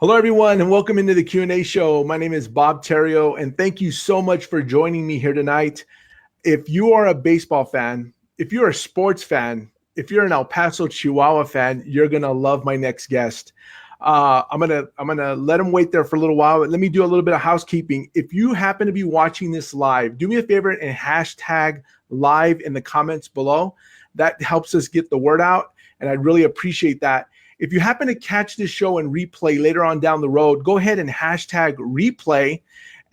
Hello, everyone, and welcome into the Q&A show. My name is Bob Theriot, and thank you so much for joining me here tonight. If you are a baseball fan, if you're a sports fan, if you're an El Paso Chihuahua fan, you're gonna love my next guest. I'm gonna let him wait there for a little while, but let me do a little bit of housekeeping. If you happen to be watching this live, do me a favor and hashtag live in the comments below. That helps us get the word out, and I'd really appreciate that. If you happen to catch this show and replay later on down the road, go ahead and hashtag replay,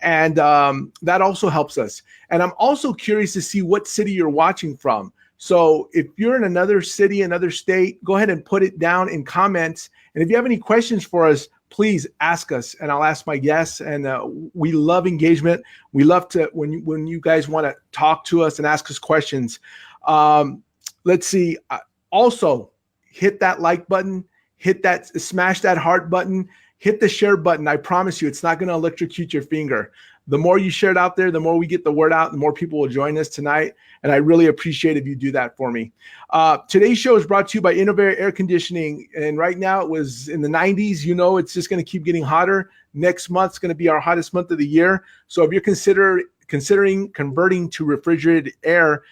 and that also helps us. And I'm also curious to see what city you're watching from. So if you're in another city, another state, go ahead and put it down in comments. And if you have any questions for us, please ask us, and I'll ask my guests. And we love engagement. We love to when you guys want to talk to us and ask us questions. Let's see. Also, hit that like button. Smash that heart button, hit the share button. I promise you, it's not going to electrocute your finger. The more you share it out there, the more we get the word out, the more people will join us tonight. And I really appreciate if you do that for me. Today's show is brought to you by Innovair Air Conditioning. And right now it was in the 90s. You know, it's just going to keep getting hotter. Next month's going to be our hottest month of the year. So if you're considering converting to refrigerated air,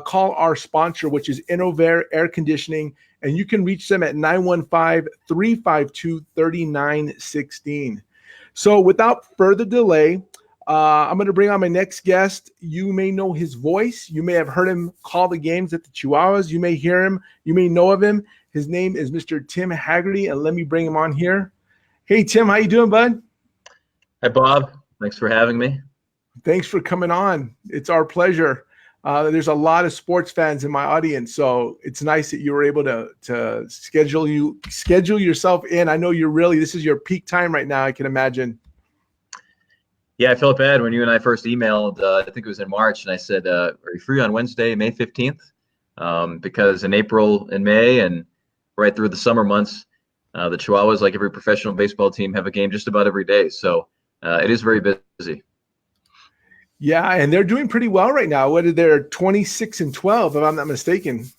call our sponsor, which is Innovair Air Conditioning. And you can reach them at 915-352-3916. So without further delay, I'm going to bring on my next guest. You may know his voice. You may have heard him call the games at the Chihuahuas. You may hear him. You may know of him. His name is Mr. Tim Hagerty, and let me bring him on here. Hey, Tim, how you doing, bud? Hi, Bob. Thanks for having me. Thanks for coming on. It's our pleasure. There's a lot of sports fans in my audience, so it's nice that you were able to schedule yourself in. I know this is your peak time right now, I can imagine. Yeah, I felt bad when you and I first emailed, I think it was in March, and I said, are you free on Wednesday, May 15th? Because in April and May and right through the summer months, the Chihuahuas, like every professional baseball team, have a game just about every day. So it is very busy. Yeah, and they're doing pretty well right now. What are they? 26-12, if I'm not mistaken.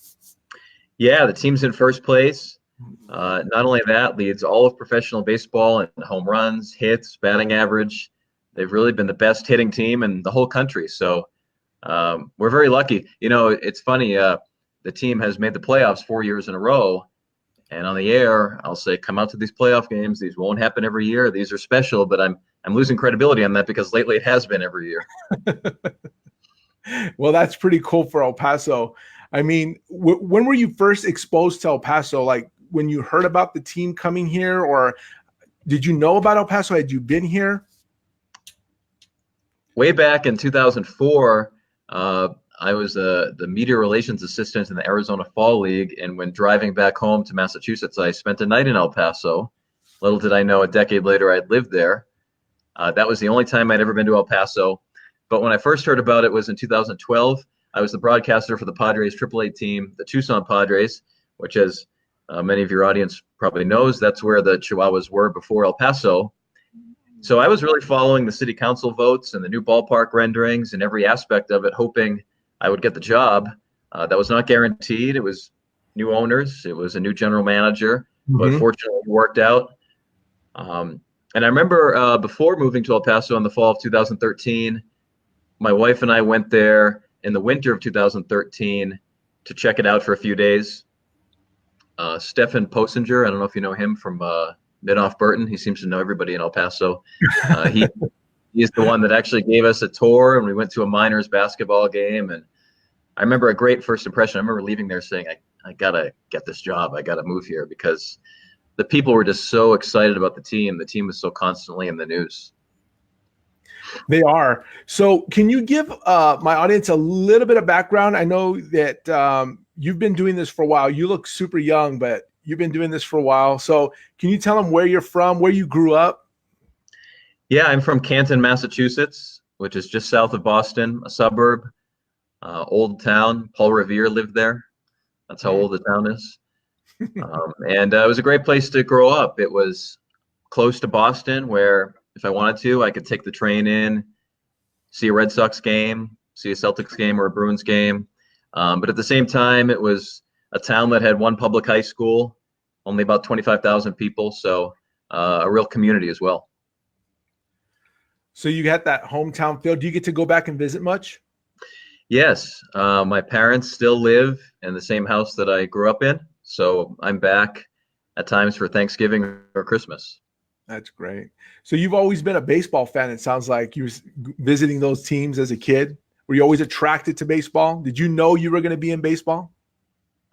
Yeah, the team's in first place. Not only that, leads all of professional baseball in home runs, hits, batting average. They've really been the best hitting team in the whole country. So we're very lucky. You know, it's funny. The team has made the playoffs 4 years in a row. And on the air, I'll say, come out to these playoff games. These won't happen every year. These are special, but I'm losing credibility on that because lately it has been every year. Well, that's pretty cool for El Paso. I mean, when were you first exposed to El Paso? Like when you heard about the team coming here, or did you know about El Paso? Had you been here? Way back in 2004, I was the media relations assistant in the Arizona Fall League, and when driving back home to Massachusetts, I spent a night in El Paso. Little did I know, a decade later, I'd lived there. That was the only time I'd ever been to El Paso. But when I first heard about it was in 2012. I was the broadcaster for the Padres AAA team, the Tucson Padres, which, as many of your audience probably knows, that's where the Chihuahuas were before El Paso. So I was really following the city council votes and the new ballpark renderings and every aspect of it, hoping I would get the job. That was not guaranteed. It was new owners. It was a new general manager, but fortunately it worked out. And I remember before moving to El Paso in the fall of 2013, my wife and I went there in the winter of 2013 to check it out for a few days. Stefan Posinger, I don't know if you know him from Mid-Off Burton. He seems to know everybody in El Paso. He's the one that actually gave us a tour, and we went to a minors basketball game. And I remember a great first impression. I remember leaving there saying, I got to get this job. I got to move here, because the people were just so excited about the team. The team was so constantly in the news. They are. So can you give my audience a little bit of background? I know that you've been doing this for a while. You look super young, but you've been doing this for a while. So can you tell them where you're from, where you grew up? Yeah, I'm from Canton, Massachusetts, which is just south of Boston, a suburb, old town. Paul Revere lived there. That's how old the town is. And it was a great place to grow up. It was close to Boston, where if I wanted to, I could take the train in, see a Red Sox game, see a Celtics game or a Bruins game. But at the same time, it was a town that had one public high school, only about 25,000 people. So a real community as well. So you got that hometown feel. Do you get to go back and visit much? Yes, my parents still live in the same house that I grew up in, so I'm back at times for Thanksgiving or Christmas. That's great. So you've always been a baseball fan. It sounds like you were visiting those teams as a kid. Were you always attracted to baseball? Did you know you were going to be in baseball?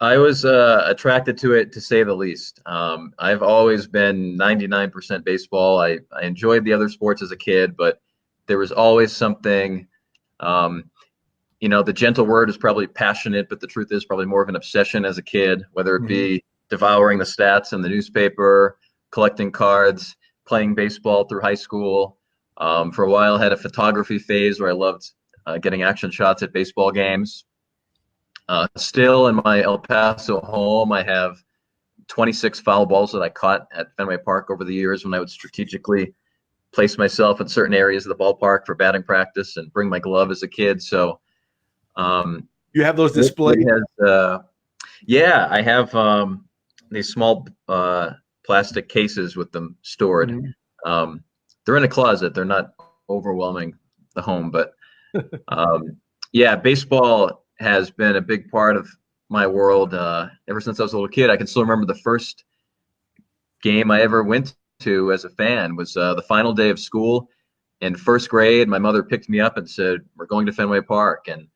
I was attracted to it, to say the least. I've always been 99% baseball. I enjoyed the other sports as a kid, but there was always something, the gentle word is probably passionate, but the truth is probably more of an obsession as a kid, whether it be devouring the stats in the newspaper, collecting cards, playing baseball through high school. For a while, I had a photography phase where I loved getting action shots at baseball games. Still in my El Paso home, I have 26 foul balls that I caught at Fenway Park over the years when I would strategically place myself in certain areas of the ballpark for batting practice and bring my glove as a kid. So you have those displayed? Yeah, I have these small plastic cases with them stored. They're in a closet. They're not overwhelming the home, but yeah, baseball has been a big part of my world ever since I was a little kid. I can still remember the first game I ever went to as a fan was the final day of school in first grade. My mother picked me up and said, "We're going to Fenway Park." And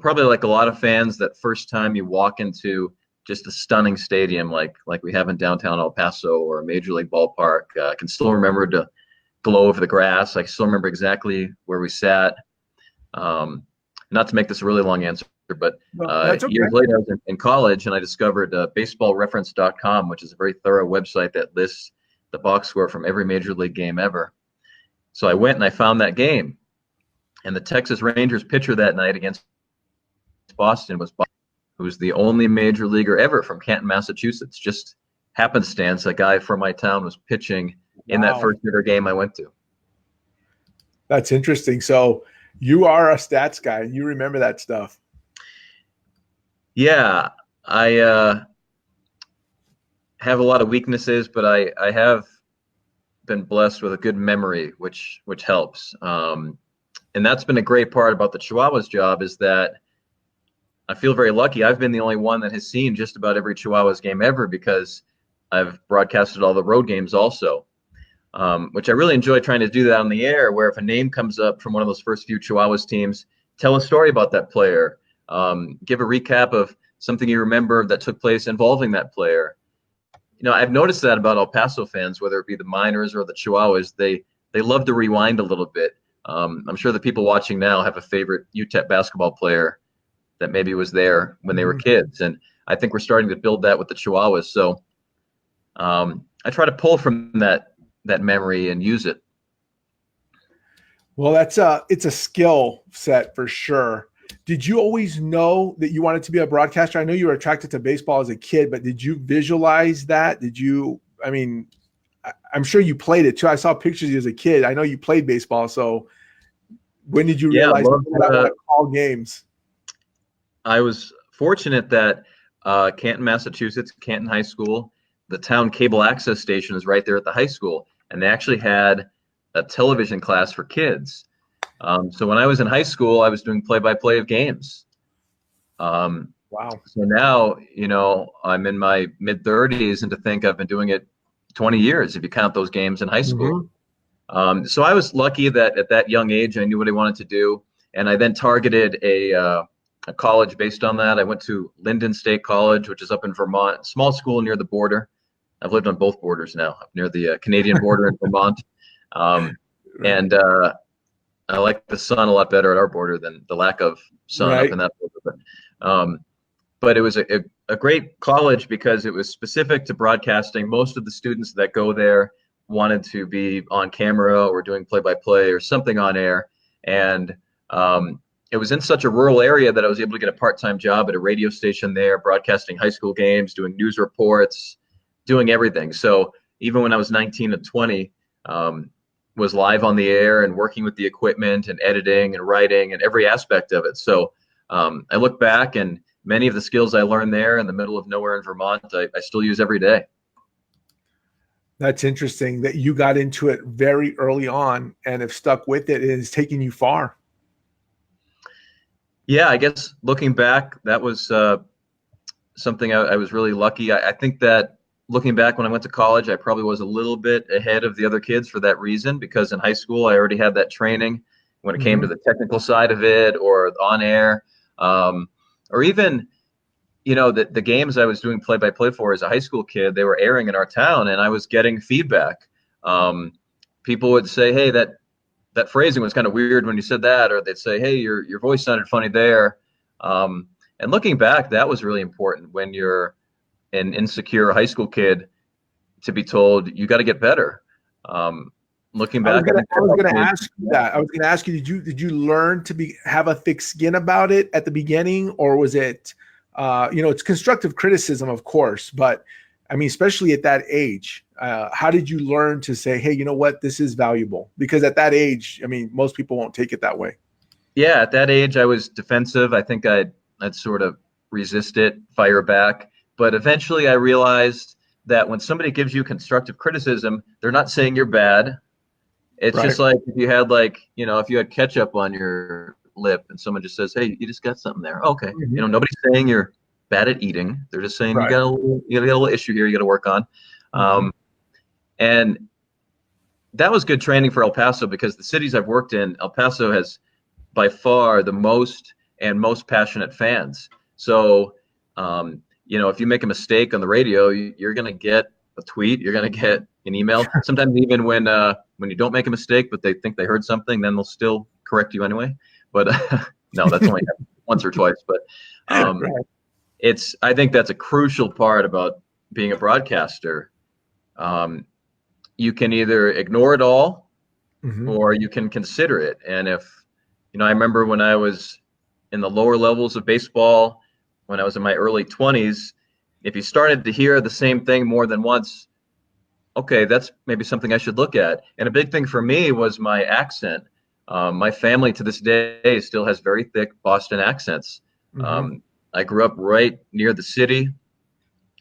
probably like a lot of fans, that first time you walk into just a stunning stadium like we have in downtown El Paso or a major league ballpark, I can still remember the glow of the grass. I still remember exactly where we sat. Not to make this a really long answer, but years later, I was in college and I discovered baseballreference.com, which is a very thorough website that lists the box score from every major league game ever. So I went and I found that game, and the Texas Rangers pitcher that night against Boston was Bob, who was the only major leaguer ever from Canton, Massachusetts. Just happenstance, a guy from my town was pitching in that first ever game I went to. That's interesting. So you are a stats guy. You remember that stuff. Yeah, I have a lot of weaknesses, but I have been blessed with a good memory, which helps. And that's been a great part about the Chihuahuas job, is that I feel very lucky. I've been the only one that has seen just about every Chihuahuas game ever, because I've broadcasted all the road games also, which I really enjoy trying to do that on the air, where if a name comes up from one of those first few Chihuahuas teams, tell a story about that player, give a recap of something you remember that took place involving that player. I've noticed that about El Paso fans, whether it be the Miners or the Chihuahuas, they love to rewind a little bit. I'm sure the people watching now have a favorite UTEP basketball player that maybe was there when they were kids. And I think we're starting to build that with the Chihuahuas. So I try to pull from that memory and use it. Well, it's a skill set for sure. Did you always know that you wanted to be a broadcaster? I know you were attracted to baseball as a kid, but did you visualize that? I'm sure you played it too. I saw pictures of you as a kid. I know you played baseball. So when did you realize you want to call games? I was fortunate that Canton, Massachusetts, Canton High School, the town cable access station is right there at the high school. And they actually had a television class for kids. So when I was in high school, I was doing play-by-play of games. Wow. So now, I'm in my mid-30s, and to think I've been doing it 20 years, if you count those games in high school. So I was lucky that at that young age, I knew what I wanted to do. And I then targeted a college based on that. I went to Lyndon State College, which is up in Vermont, small school near the border. I've lived on both borders now, up near the Canadian border in Vermont. And I like the sun a lot better at our border than the lack of sun up in that border. But it was a great college because it was specific to broadcasting. Most of the students that go there wanted to be on camera or doing play-by-play or something on air. And it was in such a rural area that I was able to get a part-time job at a radio station there, broadcasting high school games, doing news reports, doing everything. So even when I was 19 and 20, was live on the air and working with the equipment and editing and writing and every aspect of it. So I look back, and many of the skills I learned there in the middle of nowhere in Vermont, I still use every day. That's interesting that you got into it very early on and have stuck with it. It is taking you far. Yeah, I guess looking back, that was something I was really lucky. I think that looking back when I went to college, I probably was a little bit ahead of the other kids for that reason, because in high school, I already had that training when it came to the technical side of it or on air, or even, the games I was doing play-by-play for as a high school kid, they were airing in our town and I was getting feedback. People would say, hey, that phrasing was kind of weird when you said that, or they'd say, hey, your voice sounded funny there. And looking back, that was really important when you're an insecure high school kid, to be told you got to get better. Looking I was back, I gonna, think I that was helped gonna me. ask you that. I was gonna ask you, did you learn to have a thick skin about it at the beginning, or was it, it's constructive criticism, of course, but I mean, especially at that age, how did you learn to say, hey, you know what, this is valuable? Because at that age, I mean, most people won't take it that way. Yeah, at that age, I was defensive. I think I'd sort of resist it, fire back. But eventually I realized that when somebody gives you constructive criticism, they're not saying you're bad. It's Right. just like if you had if you had ketchup on your lip and someone just says, hey, you just got something there. Okay. Mhm. Nobody's saying you're bad at eating. They're just saying Right. you got a little issue here you got to work on. Mhm. And that was good training for El Paso, because the cities I've worked in, El Paso has by far the most passionate fans. So, if you make a mistake on the radio, you're going to get a tweet, you're going to get an email. Sometimes even when you don't make a mistake, but they think they heard something, then they'll still correct you anyway. But no, that's only happened once or twice. But Right. I think that's a crucial part about being a broadcaster. You can either ignore it all, Mhm. or you can consider it. And I remember when I was in the lower levels of baseball, when I was in my early 20s, if you started to hear the same thing more than once, okay, that's maybe something I should look at. And a big thing for me was my accent. My family to this day still has very thick Boston accents. Mhm. I grew up right near the city.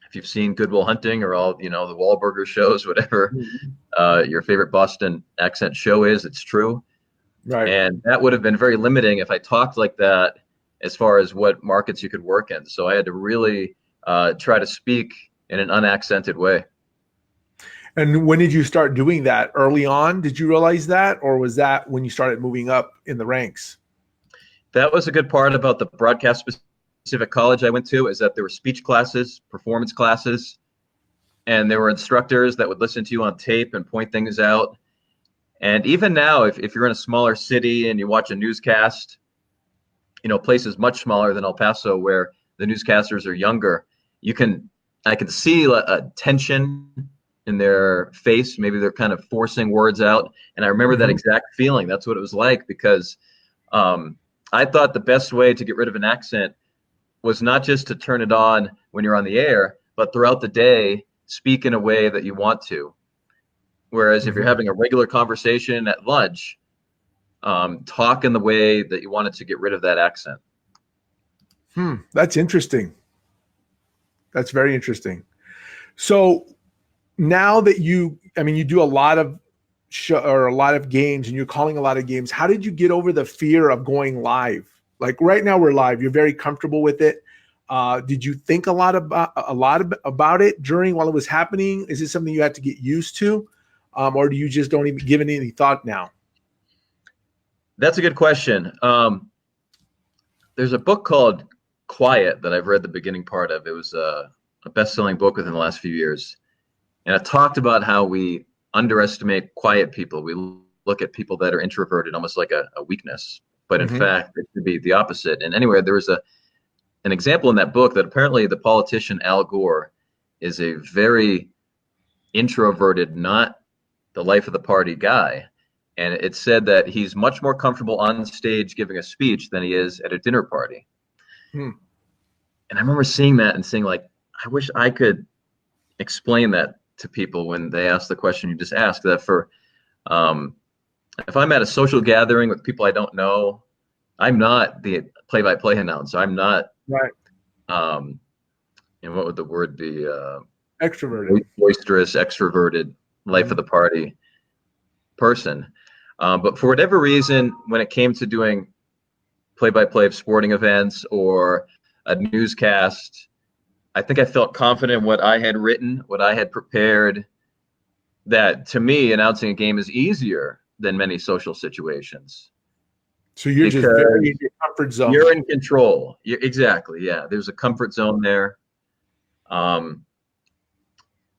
If you've seen Good Will Hunting or all, the Wahlburger shows, whatever Mhm. your favorite Boston accent show is, it's true. Right. And that would have been very limiting if I talked like that as far as what markets you could work in. So I had to really try to speak in an unaccented way. And when did you start doing that? Early on, did you realize that, or was that when you started moving up in the ranks? That was a good part about the broadcast specific college I went to, is that there were speech classes, performance classes, and there were instructors that would listen to you on tape and point things out. And even now, if you're in a smaller city and you watch a newscast, places much smaller than El Paso where the newscasters are younger, I can see a tension in their face. Maybe they're kind of forcing words out. And I remember that Mhm. exact feeling. That's what it was like, because I thought the best way to get rid of an accent was not just to turn it on when you're on the air, but throughout the day, speak in a way that you want to. Whereas if you're Mhm. having a regular conversation at lunch, talk in the way that you wanted to get rid of that accent. That's interesting. That's very interesting. So now that I mean, you do a lot of show or a lot of games, and you're calling a lot of games. How did you get over the fear of going live? Like right now, we're live. You're very comfortable with it. Did you think a lot about it during while it was happening? Is it something you had to get used to, or do you just don't even give it any thought now? That's a good question. There's a book called Quiet that I've read the beginning part of. It was a best-selling book within the last few years, and it talked about how we underestimate quiet people. We look at people that are introverted almost like a weakness, but in Hmm. fact, it could be the opposite. And anyway, there was an example in that book that apparently the politician Al Gore is a very introverted, not the life of the party guy. And it said that he's much more comfortable on stage giving a speech than he is at a dinner party. Hmm. And I remember seeing that and saying, like, I wish I could explain that to people when they ask the question you just asked. That um, if I'm at a social gathering with people I don't know, I'm not the play-by-play announcer. I'm not, Right. um, and what would the word be? Extroverted. Boisterous, extroverted. life of the party person. But for whatever reason, when it came to doing play-by-play of sporting events or a newscast, I think I felt confident in what I had written, what I had prepared, that to me, announcing a game is easier than many social situations. So you're just very in your comfort zone. You're in control. Exactly. Yeah. There's a comfort zone there.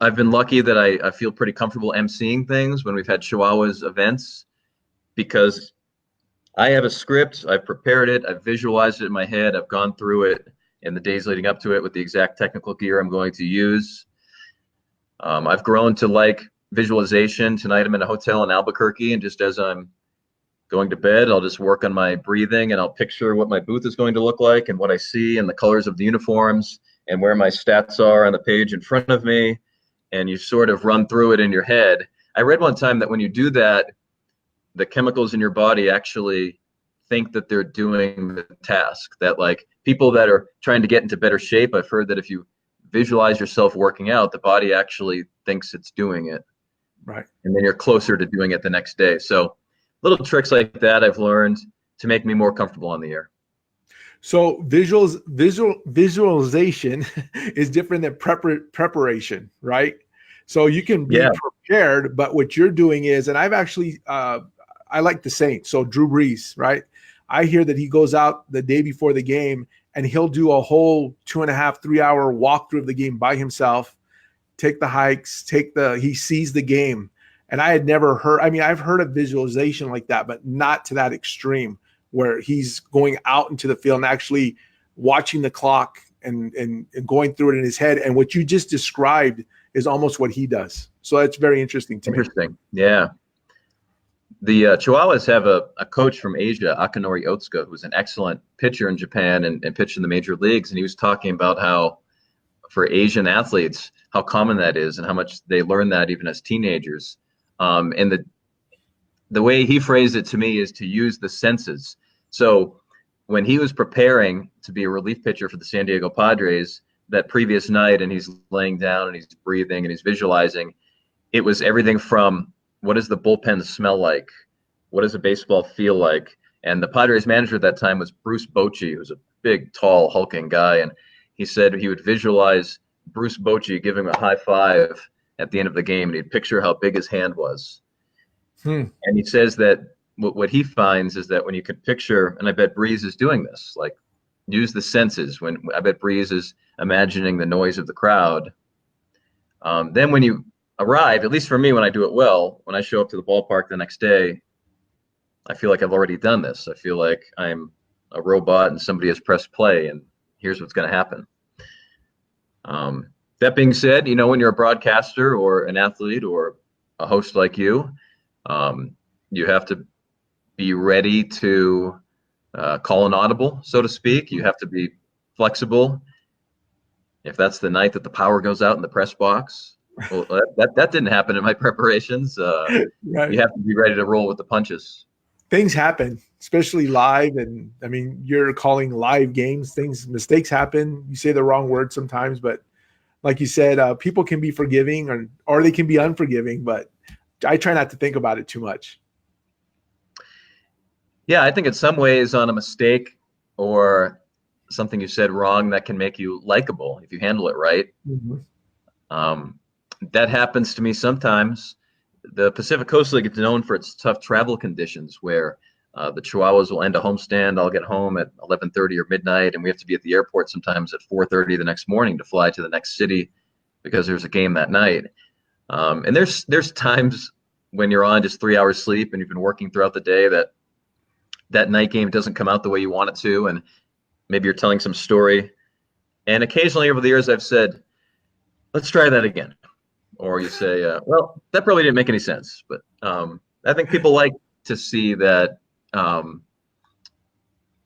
I've been lucky that I feel pretty comfortable emceeing things when we've had Chihuahuas events, because I have a script, I've prepared it, I've visualized it in my head, I've gone through it in the days leading up to it with the exact technical gear I'm going to use. I've grown to like visualization. Tonight I'm in a hotel in Albuquerque, and just as I'm going to bed, I'll just work on my breathing, and I'll picture what my booth is going to look like and what I see and the colors of the uniforms and where my stats are on the page in front of me. And you sort of run through it in your head. I read one time that when you do that, the chemicals in your body actually think that they're doing the task. That like people that are trying to get into better shape, I've heard that if you visualize yourself working out, the body actually thinks it's doing it. Right. And then you're closer to doing it the next day. So little tricks like that I've learned to make me more comfortable on the air. So visualization is different than preparation, right? So you can be prepared, but what you're doing is, and I've actually, I like the Saints. So Drew Brees, right? I hear that he goes out the day before the game and he'll do a whole 2.5, 3 hour walkthrough of the game by himself, take the hikes, he sees the game. And I had never heard, I mean, I've heard of visualization like that, but not to that extreme, where he's going out into the field and actually watching the clock and going through it in his head. And what you just described is almost what he does. So that's very interesting to me. Interesting. Yeah. The Chihuahuas have a coach from Asia, Akinori Otsuka, who's an excellent pitcher in Japan and pitched in the major leagues. And he was talking about how for Asian athletes, how common that is and how much they learn that even as teenagers. And the way he phrased it to me is to use the senses. So when he was preparing to be a relief pitcher for the San Diego Padres that previous night, and he's laying down and he's breathing and he's visualizing, it was everything from what does the bullpen smell like? What does a baseball feel like? And the Padres manager at that time was Bruce Bochy, who's a big, tall, hulking guy. And he said he would visualize Bruce Bochy giving him a high five at the end of the game, and he'd picture how big his hand was. And he says that what he finds is that when you can picture, and I bet Breeze is doing this, like use the senses. When I bet Breeze is imagining the noise of the crowd. Then when you arrive, at least for me, when I do it well, when I show up to the ballpark the next day, I feel like I've already done this. I feel like I'm a robot and somebody has pressed play, and here's what's going to happen. That being said, when you're a broadcaster or an athlete or a host like you have to be ready to call an audible, so to speak. You have to be flexible. If that's the night that the power goes out in the press box, well, that didn't happen in my preparations. Right. You have to be ready to roll with the punches. Things happen, especially live. And I mean, you're calling live games, mistakes happen. You say the wrong word sometimes, but like you said, people can be forgiving or they can be unforgiving, but I try not to think about it too much. Yeah, I think in some ways on a mistake or something you said wrong, that can make you likable if you handle it right. Mm-hmm. That happens to me sometimes. The Pacific Coast League is known for its tough travel conditions where the Chihuahuas will end a homestand. I'll get home at 11:30 or midnight, and we have to be at the airport sometimes at 4:30 the next morning to fly to the next city because there's a game that night. And there's times when you're on just 3 hours sleep and you've been working throughout the day that night game doesn't come out the way you want it to, and maybe you're telling some story. And occasionally over the years I've said, let's try that again. Or you say, well, that probably didn't make any sense. But I think people like to see that,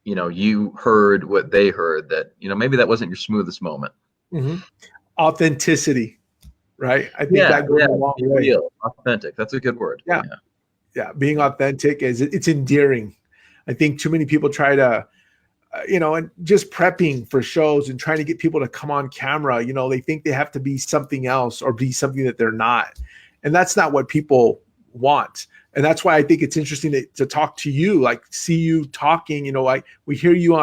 you heard what they heard, that, maybe that wasn't your smoothest moment. Mm-hmm. Authenticity, right? I think that goes a long way. Real, authentic. That's a good word. Yeah. Being authentic it's endearing. I think too many people try to, and just prepping for shows and trying to get people to come on camera, they think they have to be something else or be something that they're not. And that's not what people want. And that's why I think it's interesting to talk to you, like see you talking, like we hear you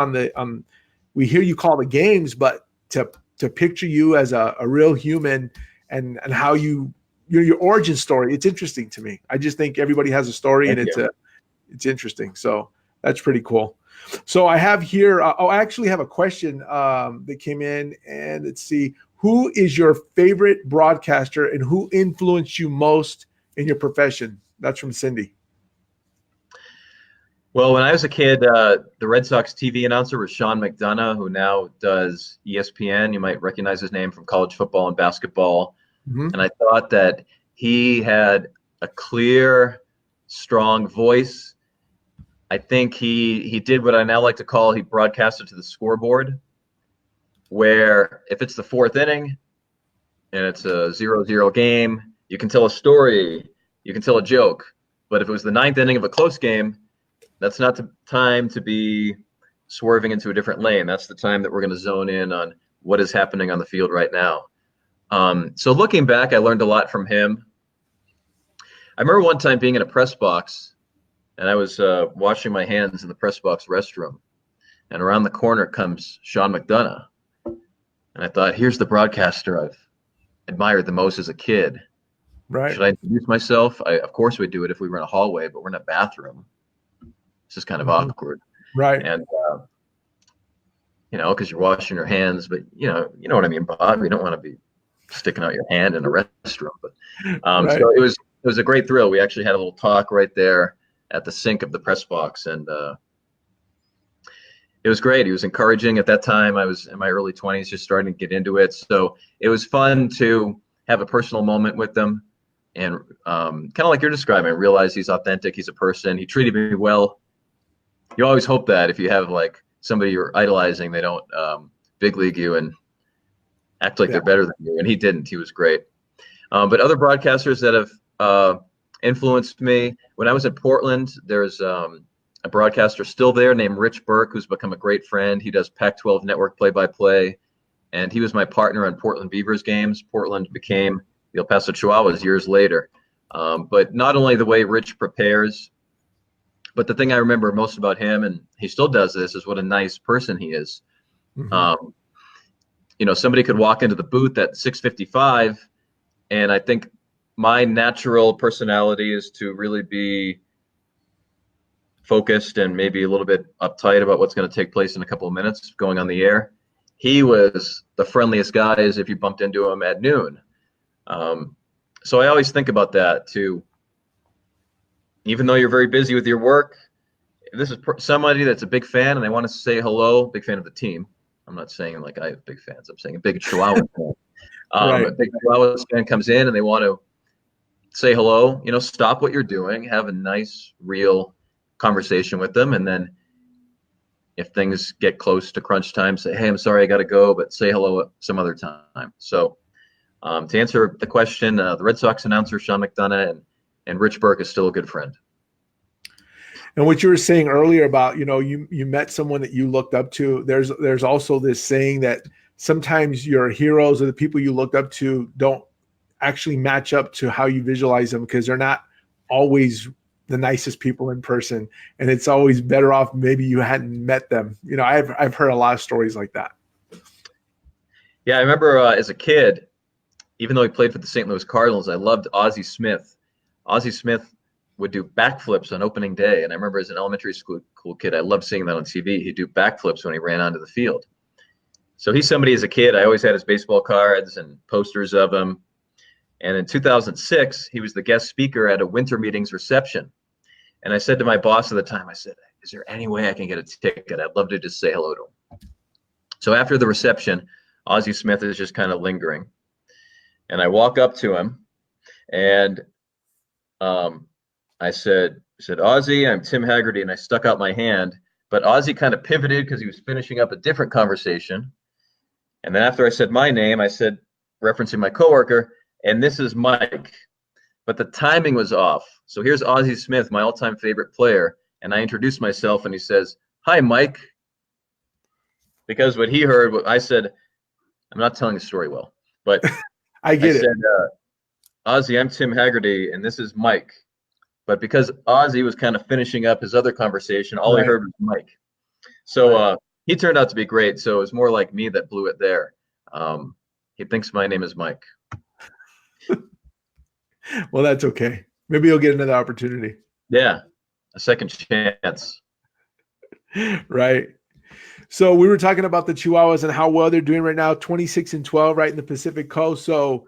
we hear you call the games, but to picture you as a real human and how your origin story, it's interesting to me. I just think everybody has a story. Thank And you. it's interesting. So that's pretty cool. So I have here, I actually have a question that came in, and let's see, who is your favorite broadcaster and who influenced you most in your profession? That's from Cindy. Well, when I was a kid, the Red Sox TV announcer was Sean McDonough, who now does ESPN. You might recognize his name from college football and basketball. Mm-hmm. And I thought that he had a clear, strong voice. I think he did what I now like to call, he broadcasted to the scoreboard, where if it's the fourth inning and it's a 0-0 game, you can tell a story, you can tell a joke. But if it was the ninth inning of a close game, that's not the time to be swerving into a different lane. That's the time that we're going to zone in on what is happening on the field right now. So looking back, I learned a lot from him. I remember one time being in a press box, and I was washing my hands in the press box restroom, and around the corner comes Sean McDonough. And I thought, here's the broadcaster I've admired the most as a kid. Right. Should I introduce myself? Of course we'd do it if we were in a hallway, but we're in a bathroom. This is kind of awkward. Right. And, because you're washing your hands, but you know what I mean, Bob, you don't want to be sticking out your hand in a restroom. But Right. so it was a great thrill. We actually had a little talk right there at the sink of the press box, and it was great. He was encouraging. At that time, I was in my early 20s, just starting to get into it. So it was fun to have a personal moment with them, and kind of like you're describing, I realized he's authentic. He's a person. He treated me well. You always hope that if you have like somebody you're idolizing, they don't big league you and act like they're better than you. And he didn't. He was great. But other broadcasters that have influenced me, when I was in Portland, there's a broadcaster still there named Rich Burke, who's become a great friend. He does Pac-12 network play-by-play, and he was my partner on Portland Beavers games. Portland became the El Paso Chihuahuas years later. But not only the way Rich prepares, but the thing I remember most about him, and he still does this, is what a nice person he is. Mm-hmm. Somebody could walk into the booth at 6:55, and I think my natural personality is to really be focused and maybe a little bit uptight about what's going to take place in a couple of minutes going on the air. He was the friendliest guy as if you bumped into him at noon. So I always think about that too. Even though you're very busy with your work, if this is somebody that's a big fan and they want to say hello, big fan of the team. I'm not saying like I have big fans. I'm saying a big Chihuahua fan. Right. A big Chihuahua fan comes in and they want to say hello, stop what you're doing, have a nice, real conversation with them. And then if things get close to crunch time, say, hey, I'm sorry, I got to go, but say hello some other time. So to answer the question, the Red Sox announcer, Sean McDonough, and Rich Burke is still a good friend. And what you were saying earlier about, you met someone that you looked up to. There's also this saying that sometimes your heroes or the people you looked up to don't actually match up to how you visualize them, because they're not always the nicest people in person. And it's always better off maybe you hadn't met them. I've heard a lot of stories like that. Yeah, I remember as a kid, even though he played for the St. Louis Cardinals, I loved Ozzie Smith. Ozzie Smith would do backflips on opening day. And I remember as an elementary school kid, I loved seeing that on TV. He'd do backflips when he ran onto the field. So he's somebody as a kid, I always had his baseball cards and posters of him. And in 2006, he was the guest speaker at a winter meetings reception. And I said to my boss at the time, I said, is there any way I can get a ticket? I'd love to just say hello to him. So after the reception, Ozzie Smith is just kind of lingering. And I walk up to him and I said, Ozzie, I'm Tim Hagerty, and I stuck out my hand. But Ozzie kind of pivoted because he was finishing up a different conversation. And then after I said my name, I said, referencing my coworker, and this is Mike. But the timing was off. So here's Ozzie Smith, my all-time favorite player, and I introduced myself, and he says, hi, Mike. Because what he heard, I said, I'm not telling the story well, but I said, Ozzy, I'm Tim Hagerty, and this is Mike. But because Ozzy was kind of finishing up his other conversation, all he Right. heard was Mike. So he turned out to be great. So it was more like me that blew it there. He thinks my name is Mike. Well, that's okay. Maybe you'll get another opportunity. Yeah, a second chance. Right. So we were talking about the Chihuahuas and how well they're doing right now, 26-12, right in the Pacific Coast. So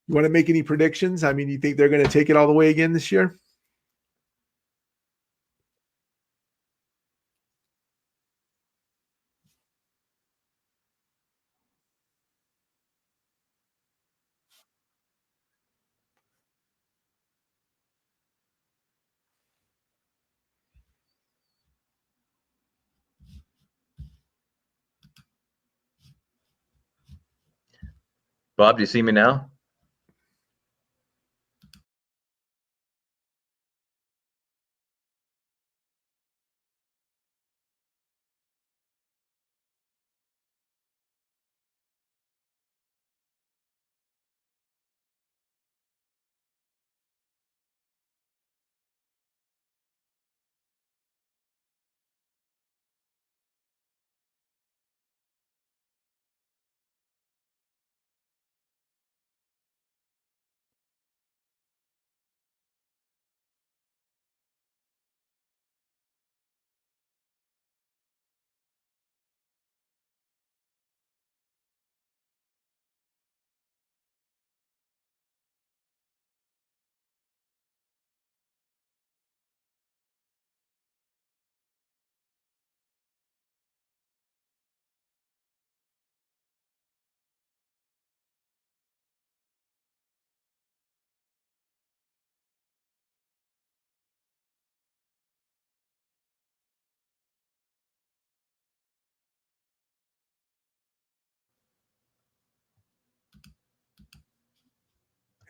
you want to make any predictions? I mean, you think they're going to take it all the way again this year? Bob, do you see me now?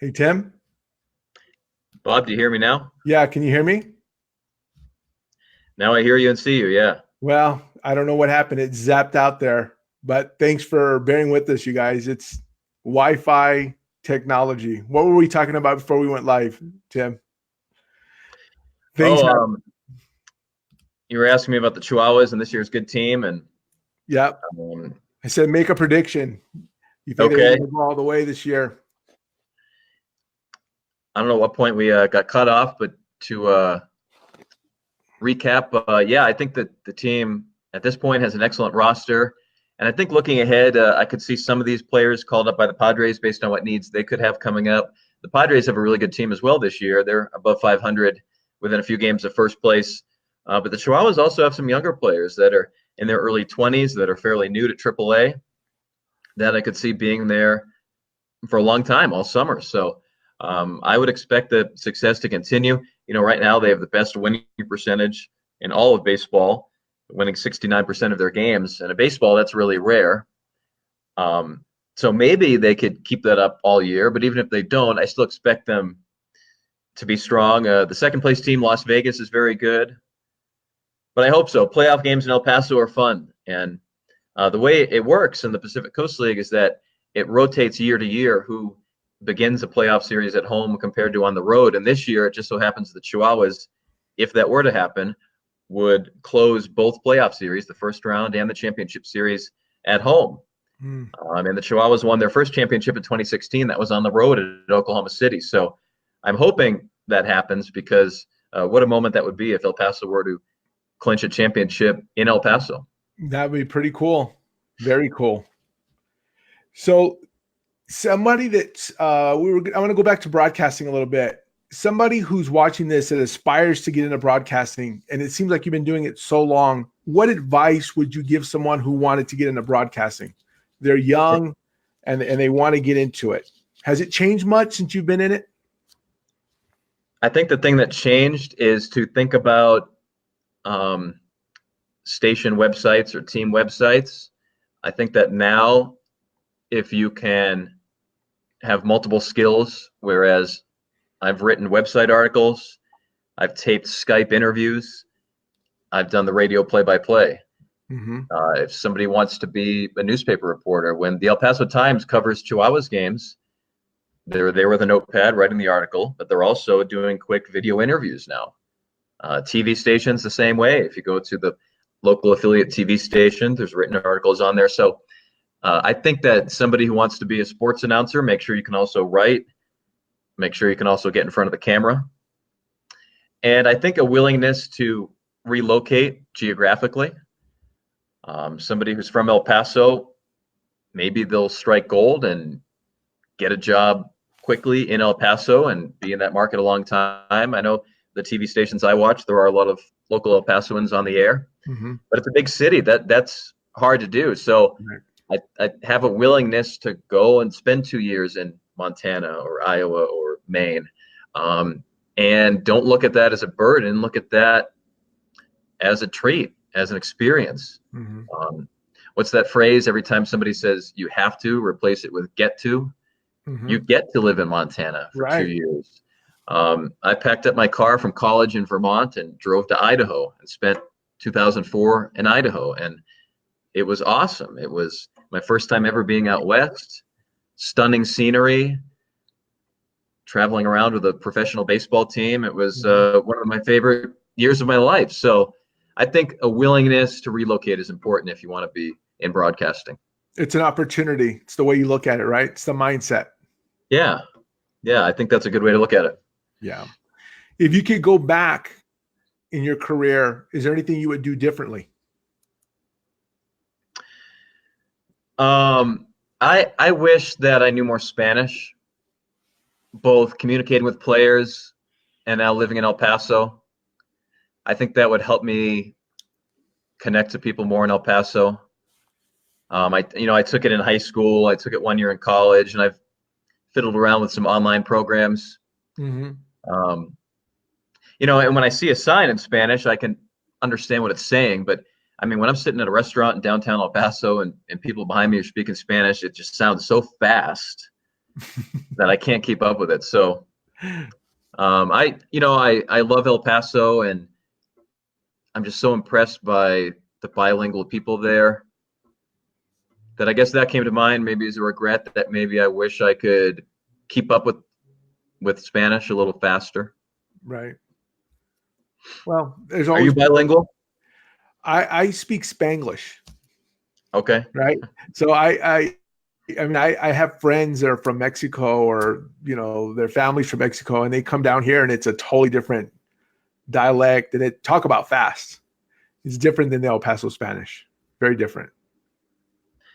Hey, Tim? Bob, do you hear me now? Yeah, can you hear me? Now I hear you and see you. Yeah. Well, I don't know what happened. It zapped out there, but thanks for bearing with us, you guys. It's Wi-Fi technology. What were we talking about before we went live, Tim? Things Oh, have, you were asking me about the Chihuahuas and this year's good team, and yeah. um, I said make a prediction. You think they're okay. going to go all the way this year? I don't know what point we got cut off, but to recap, yeah, I think that the team at this point has an excellent roster. And I think looking ahead, I could see some of these players called up by the Padres based on what needs they could have coming up. The Padres have a really good team as well this year. They're above 500 within a few games of first place. But the Chihuahuas also have some younger players that are in their early 20s that are fairly new to AAA that I could see being there for a long time, all summer. So I would expect the success to continue. You know, right now they have the best winning percentage in all of baseball, winning 69% of their games. And in baseball, that's really rare. So maybe they could keep that up all year. But even if they don't, I still expect them to be strong. The second place team, Las Vegas, is very good. But I hope so. Playoff games in El Paso are fun. And the way it works in the Pacific Coast League is that it rotates year to year who begins a playoff series at home compared to on the road. And this year, it just so happens the Chihuahuas, if that were to happen, would close both playoff series, the first round and the championship series, at home. And the Chihuahuas won their first championship in 2016. That was on the road at Oklahoma City. So I'm hoping that happens because what a moment that would be if El Paso were to clinch a championship in El Paso. That'd be pretty cool. Very cool. So somebody that I want to go back to broadcasting a little bit. Somebody who's watching this that aspires to get into broadcasting, and it seems like you've been doing it so long. What advice would you give someone who wanted to get into broadcasting? They're young and they want to get into it. Has it changed much since you've been in it? I think the thing that changed is to think about station websites or team websites. I think that now, if you can have multiple skills, whereas I've written website articles, I've taped Skype interviews, I've done the radio play-by-play. If somebody wants to be a newspaper reporter, when the El Paso Times covers Chihuahuas games, They're there with a notepad writing the article, but they're also doing quick video interviews now. TV stations the same way. If you go to the local affiliate TV station, there's written articles on there. So I think that somebody who wants to be a sports announcer, make sure you can also write, make sure you can also get in front of the camera. And I think a willingness to relocate geographically. Somebody who's from El Paso, maybe they'll strike gold and get a job quickly in El Paso and be in that market a long time. I know the TV stations I watch, there are a lot of local El Pasoans on the air, but it's a big city. That's hard to do. So I have a willingness to go and spend 2 years in Montana or Iowa or Maine. And don't look at that as a burden. Look at that as a treat, as an experience. What's that phrase? Every time somebody says you have to, replace it with get to. You get to live in Montana for 2 years. I packed up my car from college in Vermont and drove to Idaho and spent 2004 in Idaho. And it was awesome. It was my first time ever being out west. Stunning scenery. Traveling around with a professional baseball team. It was one of my favorite years of my life. So I think a willingness to relocate is important if you want to be in broadcasting. It's an opportunity. It's the way you look at it, right? It's the mindset. Yeah. I think that's a good way to look at it. Yeah. If you could go back in your career, is there anything you would do differently? I wish that I knew more Spanish, both communicating with players and now living in El Paso. I think that would help me connect to people more in El Paso. I took it in high school. I took it 1 year in college, and I've fiddled around with some online programs. And when I see a sign in Spanish, I can understand what it's saying. But I mean, when I'm sitting at a restaurant in downtown El Paso and people behind me are speaking Spanish, it just sounds so fast that I can't keep up with it. So I love El Paso, and I'm just so impressed by the bilingual people there that I guess that came to mind maybe as a regret that maybe I wish I could keep up with Spanish a little faster. Right. Well, there's always. Are you bilingual? I speak Spanglish. Okay. Right. So I have friends that are from Mexico, or their families from Mexico, and they come down here and it's a totally different dialect, and it talk about fast. It's different than the El Paso Spanish. Very different.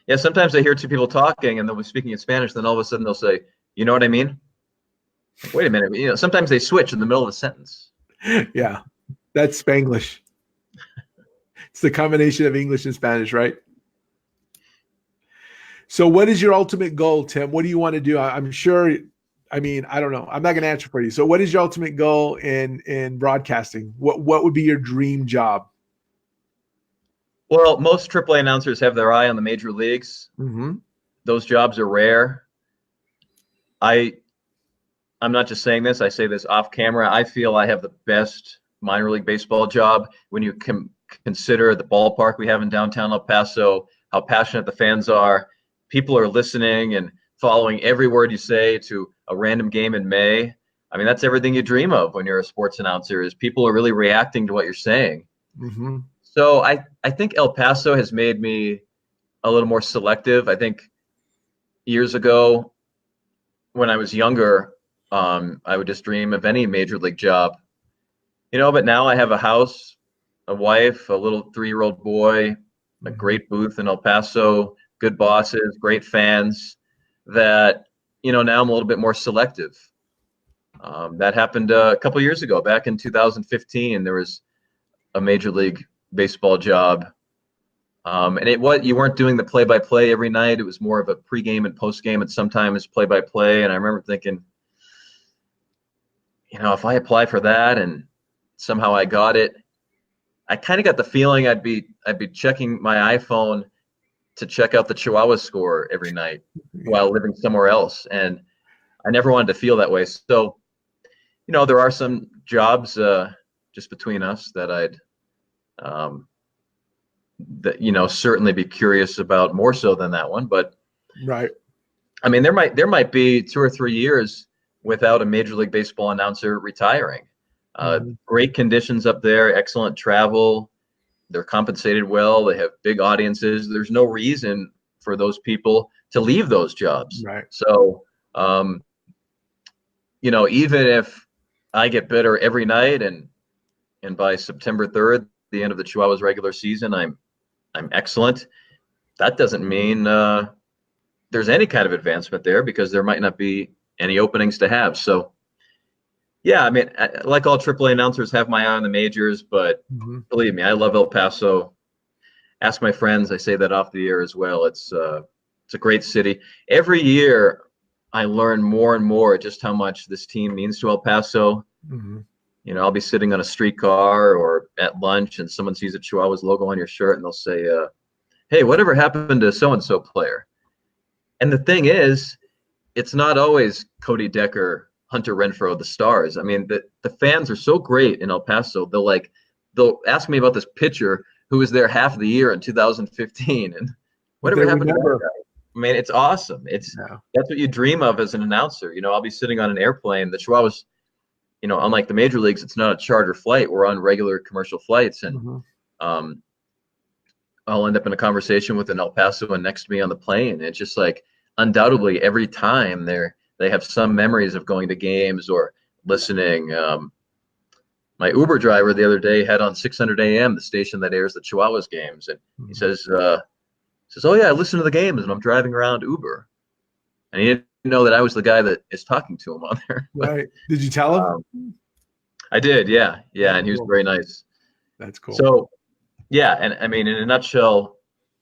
Yeah, sometimes I hear two people talking and they'll be speaking in Spanish, then all of a sudden they'll say, "You know what I mean?" Wait a minute. Sometimes they switch in the middle of a sentence. Yeah, that's Spanglish. It's the combination of English and Spanish, right? So what is your ultimate goal, Tim? What do you want to do? I'm sure, I don't know. I'm not going to answer for you. So what is your ultimate goal in broadcasting? What would be your dream job? Well, most AAA announcers have their eye on the major leagues. Those jobs are rare. I'm not just saying this. I say this off camera. I feel I have the best minor league baseball job when you consider the ballpark we have in downtown El Paso, how passionate the fans are. People are listening and following every word you say to a random game in May. I mean, that's everything you dream of when you're a sports announcer, is people are really reacting to what you're saying. So I think El Paso has made me a little more selective. I think years ago when I was younger, I would just dream of any major league job, but now I have a house, a wife, a little 3-year-old boy, a great booth in El Paso, good bosses, great fans, that, now I'm a little bit more selective. That happened a couple years ago. Back in 2015, there was a major league baseball job. And you weren't doing the play-by-play every night. It was more of a pregame and postgame, and sometimes play-by-play. And I remember thinking, if I apply for that and somehow I got it, I kind of got the feeling I'd be checking my iPhone to check out the Chihuahuas score every night while living somewhere else. And I never wanted to feel that way. So, there are some jobs just between us that I'd certainly be curious about more so than that one. But right. I mean, there might be 2 or 3 years without a Major League Baseball announcer retiring. Great conditions up there, excellent travel. They're compensated well. They have big audiences. There's no reason for those people to leave those jobs. Right. So, even if I get better every night, and by September 3rd, the end of the Chihuahuas regular season, I'm excellent. That doesn't mean there's any kind of advancement there, because there might not be any openings to have. So, yeah, I mean, like all AAA announcers, have my eye on the majors, but believe me, I love El Paso. Ask my friends; I say that off the air as well. It's a great city. Every year, I learn more and more just how much this team means to El Paso. I'll be sitting on a streetcar or at lunch, and someone sees a Chihuahuas logo on your shirt, and they'll say, "Hey, whatever happened to so-and-so player?" And the thing is, it's not always Cody Decker, Hunter Renfroe, the stars. I mean, the fans are so great in El Paso. They'll ask me about this pitcher who was there half the year in 2015, and whatever happened to that guy. I mean, it's awesome. That's what you dream of as an announcer. I'll be sitting on an airplane. The Chihuahuas, unlike the major leagues, it's not a charter flight. We're on regular commercial flights, and I'll end up in a conversation with an El Pasoan next to me on the plane. It's just like, undoubtedly, every time they have some memories of going to games or listening. My Uber driver the other day had on 600 AM, the station that airs the Chihuahuas games, and he says, "Oh yeah, I listen to the games, and I'm driving around Uber," and he didn't know that I was the guy that is talking to him on there. Right? Did you tell him? I did, yeah, and he was very nice. That's cool. So, yeah, and I mean, in a nutshell,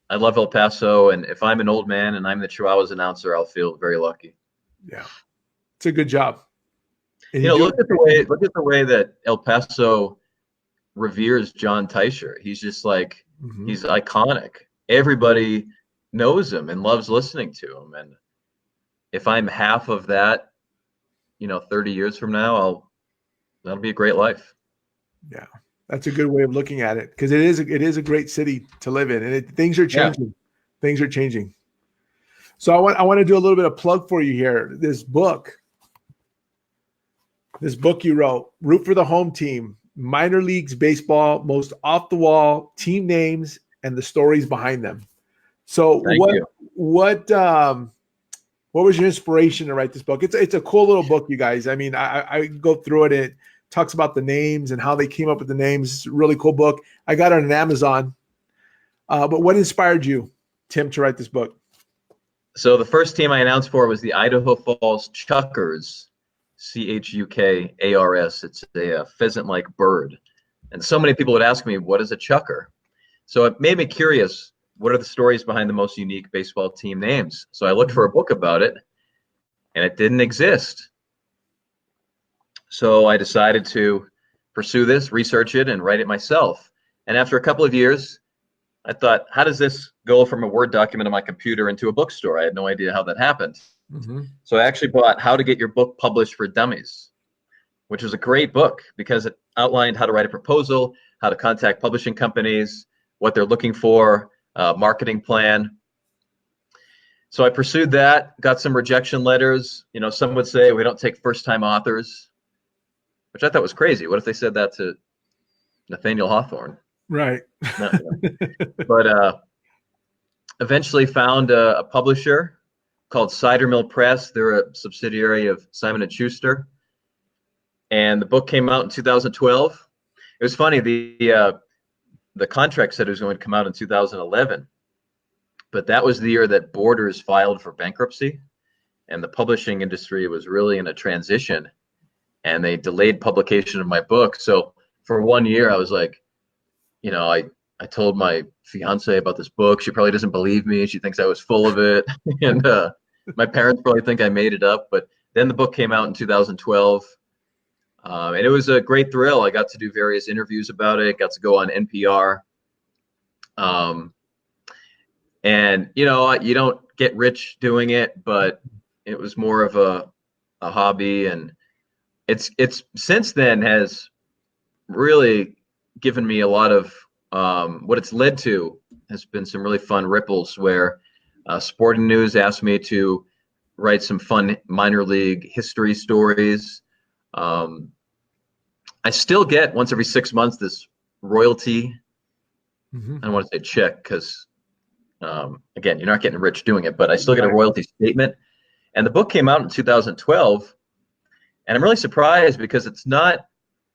I love El Paso, and if I'm an old man and I'm the Chihuahuas announcer, I'll feel very lucky. Yeah, it's a good job. And look at the way that El Paso reveres John Teicher. He's just like, he's iconic. Everybody knows him and loves listening to him. And if I'm half of that, 30 years from now, that'll be a great life. Yeah, that's a good way of looking at it, because it is a great city to live in, and things are changing. Yeah. Things are changing. So I want to do a little bit of plug for you here. This book you wrote, Root for the Home Team, Minor Leagues Baseball, Most Off the Wall Team Names and the Stories Behind Them. So what was your inspiration to write this book? It's a cool little book, you guys. I mean, I go through it. It talks about the names and how they came up with the names. It's a really cool book. I got it on Amazon. But what inspired you, Tim, to write this book? So the first team I announced for was the Idaho Falls Chuckers, Chukars. It's a pheasant-like bird. And so many people would ask me, what is a chucker? So it made me curious. What are the stories behind the most unique baseball team names? So I looked for a book about it, and it didn't exist. So I decided to pursue this, research it, and write it myself. And after a couple of years, I thought, how does this go from a Word document on my computer into a bookstore? I had no idea how that happened. So I actually bought How to Get Your Book Published for Dummies, which was a great book because it outlined how to write a proposal, how to contact publishing companies, what they're looking for, marketing plan. So I pursued that, got some rejection letters. Some would say we don't take first-time authors, which I thought was crazy. What if they said that to Nathaniel Hawthorne? Right. No. But eventually found a publisher called Cider Mill Press. They're a subsidiary of Simon & Schuster. And the book came out in 2012. It was funny. The contract said it was going to come out in 2011. But that was the year that Borders filed for bankruptcy. And the publishing industry was really in a transition. And they delayed publication of my book. So for 1 year, I was like, I told my fiance about this book. She probably doesn't believe me. She thinks I was full of it. And my parents probably think I made it up. But then the book came out in 2012. And it was a great thrill. I got to do various interviews about it, got to go on NPR. And, you don't get rich doing it, but it was more of a hobby. And it's since then has really given me a lot of what it's led to has been some really fun ripples where Sporting News asked me to write some fun minor league history stories. I still get once every 6 months this royalty. Mm-hmm. I don't want to say check because, again, you're not getting rich doing it, but I still get a royalty statement. And the book came out in 2012, and I'm really surprised because it's not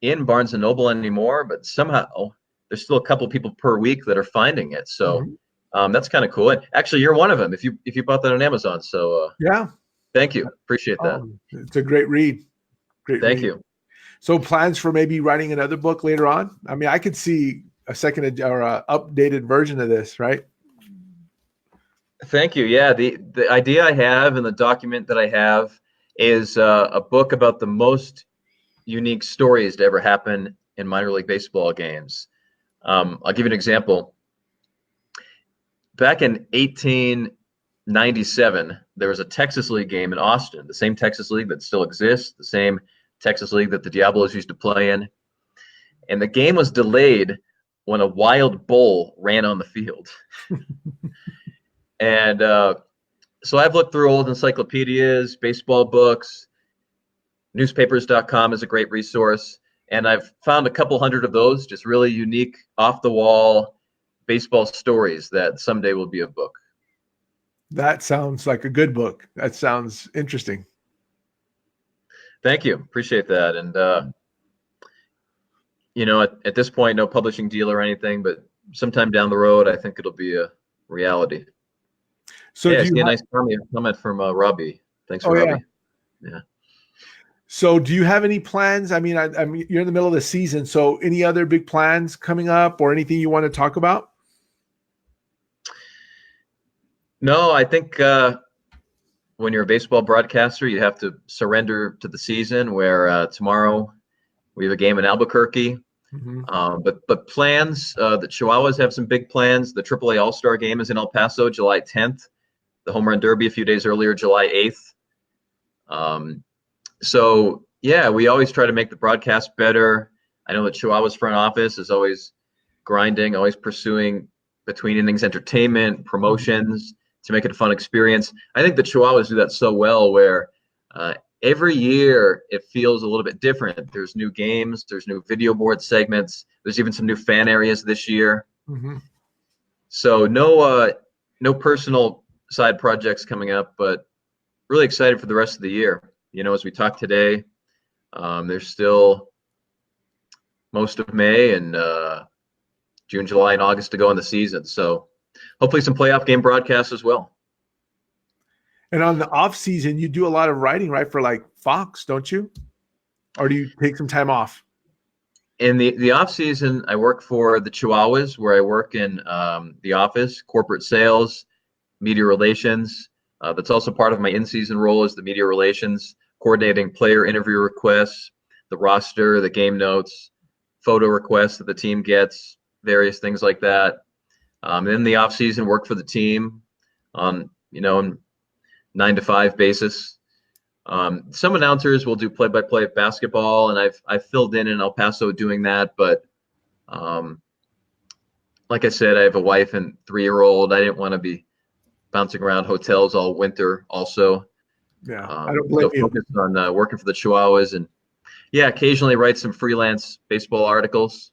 in Barnes and Noble anymore, but somehow there's still a couple people per week that are finding it. So that's kind of cool. And actually, you're one of them if you bought that on Amazon. So Yeah. thank you. Appreciate that. It's a great read. Thank you. So plans for maybe writing another book later on? I mean, I could see a second or a updated version of this, right? Thank you. Yeah, the idea I have and the document that I have is a book about the most unique stories to ever happen in minor league baseball games. I'll give you an example. Back in 1897, there was a Texas League game in Austin, the same Texas League that still exists, the same Texas League that the Diablos used to play in. And the game was delayed when a wild bull ran on the field. And so I've looked through old encyclopedias, baseball books, newspapers.com is a great resource. And I've found a couple hundred of those, just really unique, off-the-wall baseball stories that someday will be a book. That sounds like a good book. That sounds interesting. Thank you. Appreciate that. And, at this point, no publishing deal or anything, but sometime down the road, I think it'll be a reality. So I see a nice comment from Robbie. Thanks for Robbie. Yeah. So do you have any plans? I mean, you're in the middle of the season. So any other big plans coming up or anything you want to talk about? No, I think when you're a baseball broadcaster, you have to surrender to the season where tomorrow we have a game in Albuquerque. But plans, the Chihuahuas have some big plans. The AAA All-Star game is in El Paso, July 10th. The Home Run Derby a few days earlier, July 8th. So, yeah, we always try to make the broadcast better. I know the Chihuahuas front office is always grinding, always pursuing between innings entertainment, promotions to make it a fun experience. I think the Chihuahuas do that so well where every year it feels a little bit different. There's new games, there's new video board segments, there's even some new fan areas this year. So no personal side projects coming up, but really excited for the rest of the year. As we talk today, there's still most of May and June, July, and August to go in the season. So hopefully some playoff game broadcasts as well. And on the off season, you do a lot of writing, right? For like Fox, don't you? Or do you take some time off? In the off season, I work for the Chihuahuas, where I work in the office, corporate sales, media relations. That's also part of my in-season role is the media relations, coordinating player interview requests, the roster, the game notes, photo requests that the team gets, various things like that. In the off season, work for the team on, 9 to 5 basis. Some announcers will do play-by-play of basketball, and I've filled in El Paso doing that. But like I said, I have a wife and 3-year-old. I didn't want to be bouncing around hotels all winter. Also, I don't blame you. Focused on working for the Chihuahuas, and occasionally write some freelance baseball articles,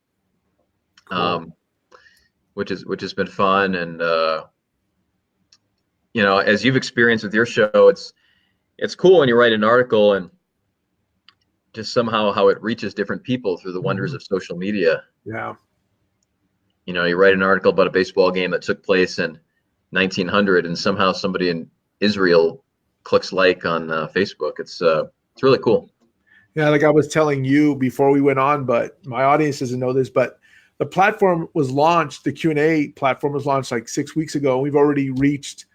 cool. which has been fun. And as you've experienced with your show, it's cool when you write an article and just somehow how it reaches different people through the wonders of social media. Yeah. You write an article about a baseball game that took place in 1900 and somehow somebody in Israel clicks like on Facebook. It's really cool. Yeah. Like I was telling you before we went on, but my audience doesn't know this, but the platform was launched, the Q&A platform was launched like 6 weeks ago. And we've already reached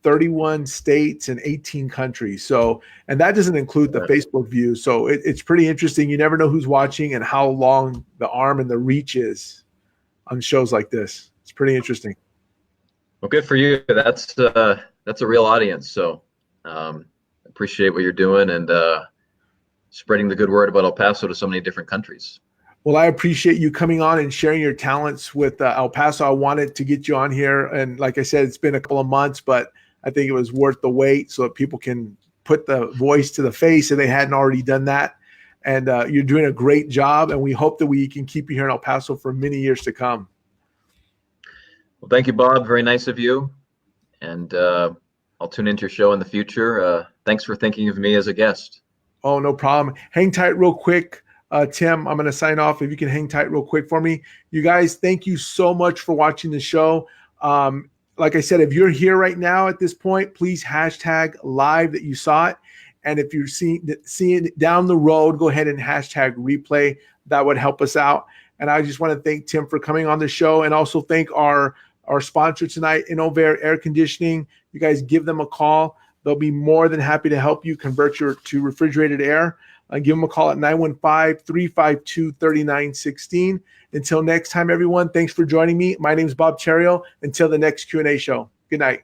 31 states and 18 countries. So, and that doesn't include the Facebook views. So it's pretty interesting. You never know who's watching and how long the arm and the reach is on shows like this. It's pretty interesting. Well, good for you. That's a real audience. So appreciate what you're doing and spreading the good word about El Paso to so many different countries. Well, I appreciate you coming on and sharing your talents with El Paso. I wanted to get you on here. And like I said, it's been a couple of months, but I think it was worth the wait so that people can put the voice to the face if they hadn't already done that. And you're doing a great job, and we hope that we can keep you here in El Paso for many years to come. Well, thank you, Bob. Very nice of you. And I'll tune into your show in the future. Thanks for thinking of me as a guest. Oh, no problem. Hang tight real quick. Tim, I'm going to sign off. If you can hang tight real quick for me. You guys, thank you so much for watching the show. Like I said, if you're here right now at this point, please hashtag live that you saw it. And if you're seeing it down the road, go ahead and hashtag replay. That would help us out. And I just want to thank Tim for coming on the show, and also thank our sponsor tonight, Innovair Air Conditioning. You guys give them a call. They'll be more than happy to help you convert to refrigerated air. Give them a call at 915-352-3916. Until next time, everyone, thanks for joining me. My name is Bob Theriot. Until the next Q&A show. Good night.